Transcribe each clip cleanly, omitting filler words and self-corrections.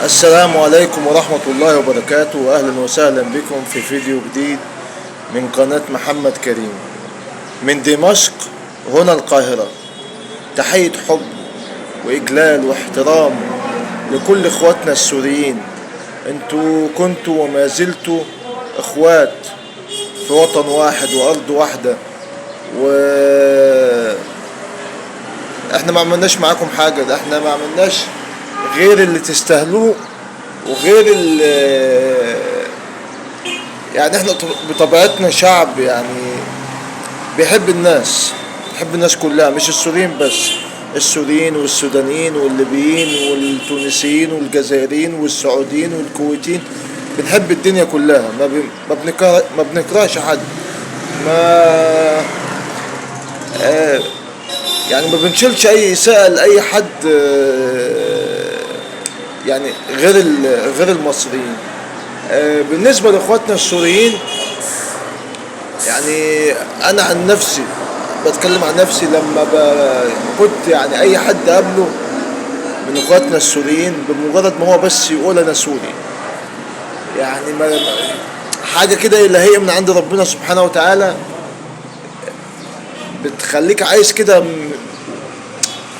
السلام عليكم ورحمة الله وبركاته، وأهلا وسهلا بكم في فيديو جديد من قناة محمد كريم من دمشق هنا القاهرة. تحية حب وإجلال واحترام لكل إخواتنا السوريين. انتوا كنتوا وما زلتوا إخوات في وطن واحد وأرض واحدة، وإحنا ما عملناش معاكم حاجة. ده إحنا ما عملناش غير اللي تستاهلوه، وغير يعني احنا بطبيعتنا شعب يعني بيحب الناس، بيحب الناس كلها، مش السوريين بس، السوريين والسودانيين والليبيين والتونسيين والجزائريين والسعوديين والكويتيين. بنحب الدنيا كلها، ما بنكرهش حد. ما آه يعني ما بنشيلش اي اساءة لاي حد، يعني غير المصريين. بالنسبة لاخواتنا السوريين، يعني انا عن نفسي بتكلم عن نفسي، لما كنت يعني اي حد قابله من اخواتنا السوريين، بمجرد ما هو بس يقول انا سوري، يعني حاجة كده الهية من عند ربنا سبحانه وتعالى، بتخليك عايز كده،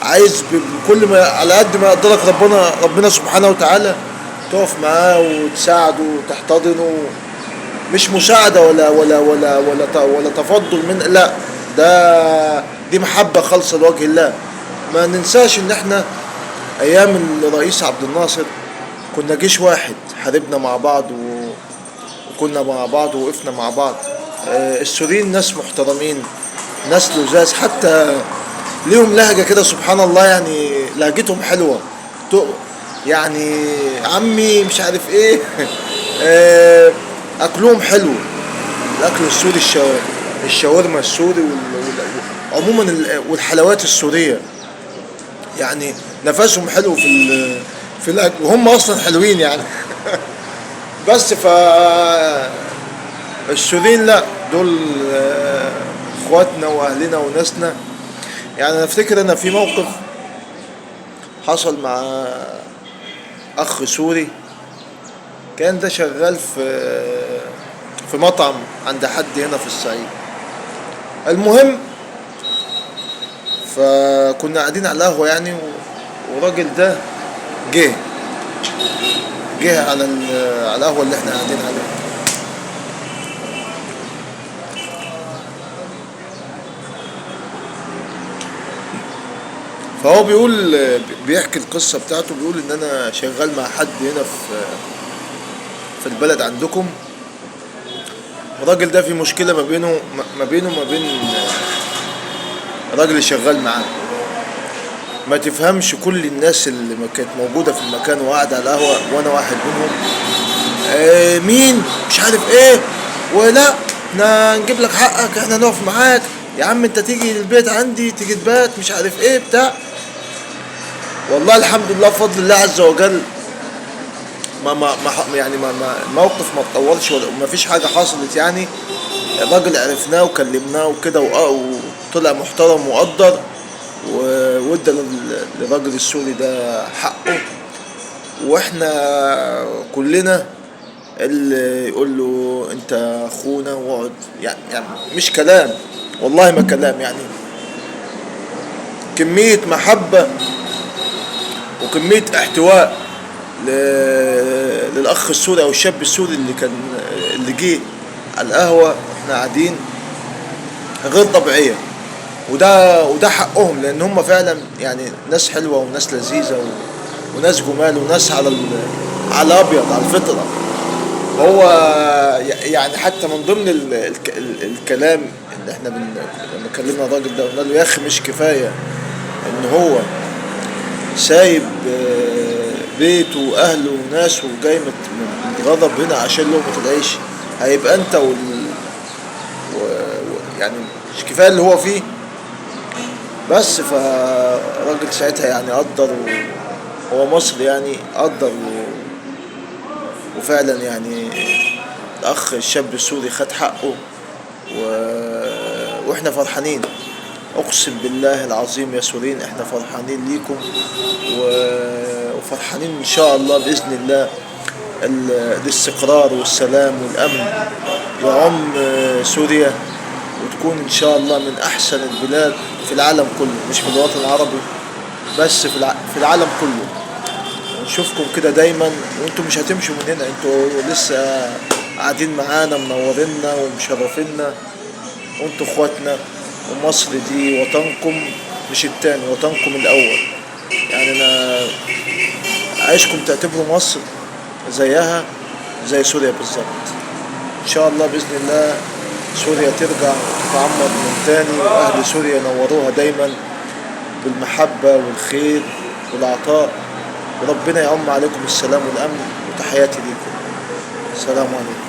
عايز بكل ما على قد ما يقدرك ربنا سبحانه وتعالى تقف معاه وتساعده وتحتضنه. مش مساعدة ولا تفضل من، لا، دي محبة خالصة لوجه الله. ما ننساش ان احنا ايام الرئيس عبد الناصر كنا جيش واحد، حاربنا مع بعض وكنا مع بعض ووقفنا مع بعض. السوريين ناس محترمين، ناس لزاز، حتى ليهم لهجة كده سبحان الله، يعني لهجتهم حلوة. يعني عمي مش عارف ايه اكلهم حلو. الاكل السوري، الشاورما السوري عموما والحلويات السورية، يعني نفسهم حلو في الاكل، وهم اصلا حلوين يعني. بس السوريين لا، دول اخواتنا واهلنا وناسنا. يعني انا افتكر انا في موقف حصل مع اخ سوري، كان ده شغال في مطعم عند حد هنا في الصعيد. المهم، فكنا قاعدين على القهوة يعني، والراجل ده جه على القهوة اللي احنا قاعدين عليها. فهو بيحكي القصة بتاعته، بيقول ان انا شغال مع حد هنا في البلد عندكم. الراجل ده في مشكلة ما بينه وما بين الراجل اللي شغال معاه. ما تفهمش، كل الناس اللي ما كانت موجودة في المكان وقاعدة على القهوة وانا واحد منهم، مين مش عارف ايه، ولا احنا نجيب لك حقك، احنا نقف معاك يا عم، انت تيجي البيت عندي، تيجي تبات، مش عارف ايه بتاع. والله الحمد لله بفضل الله عز وجل، يعني الموقف ما اتطورش ولا ما فيش حاجة حصلت يعني. الراجل عرفناه وكلمناه وكده، وطلع محترم وقدر، وادى للراجل السوري ده حقه. واحنا كلنا اللي يقول له انت اخونا واقعد، يعني مش كلام، والله ما كلام، يعني كمية محبة وكمية احتواء للاخ السوري او الشاب السوري اللي جه على القهوة احنا قاعدين، غير طبيعية. وده حقهم، لان هم فعلا يعني ناس حلوة وناس لذيذة وناس جمال وناس على ابيض، على الفطرة. هو يعني حتى من ضمن الكلام اللي احنا لما كلمنا الراجل ده قلنا له يا اخي مش كفاية ان هو سايب بيته واهله وناسه وجاي متغضب هنا عشان لقمة العيش، هيبقى انت يعني مش كفاية اللي هو فيه. بس فالراجل ساعتها يعني قدر، هو مصري يعني قدر، وفعلا يعني الاخ الشاب السوري خد حقه، و... واحنا فرحانين. اقسم بالله العظيم يا سوريين احنا فرحانين ليكم، وفرحانين إن شاء الله بإذن الله الاستقرار والسلام والأمن يعم سوريا، وتكون إن شاء الله من أحسن البلاد في العالم كله، مش في الوطن العربي بس، في العالم كله. ونشوفكم كده دايما، وانتم مش هتمشوا من هنا، انتوا لسه قاعدين معانا منورينا ومشرفينا، وانتوا اخواتنا. ومصر دي وطنكم، مش التاني، وطنكم الأول. يعني أنا عايزكم تعتبروا مصر زيها زي سوريا بالظبط. إن شاء الله بإذن الله سوريا ترجع وتتعمر من تاني، وأهل سوريا ينوروها دايما بالمحبة والخير والعطاء، وربنا يعم عليكم السلام والأمن. وتحياتي ليكم، السلام عليكم.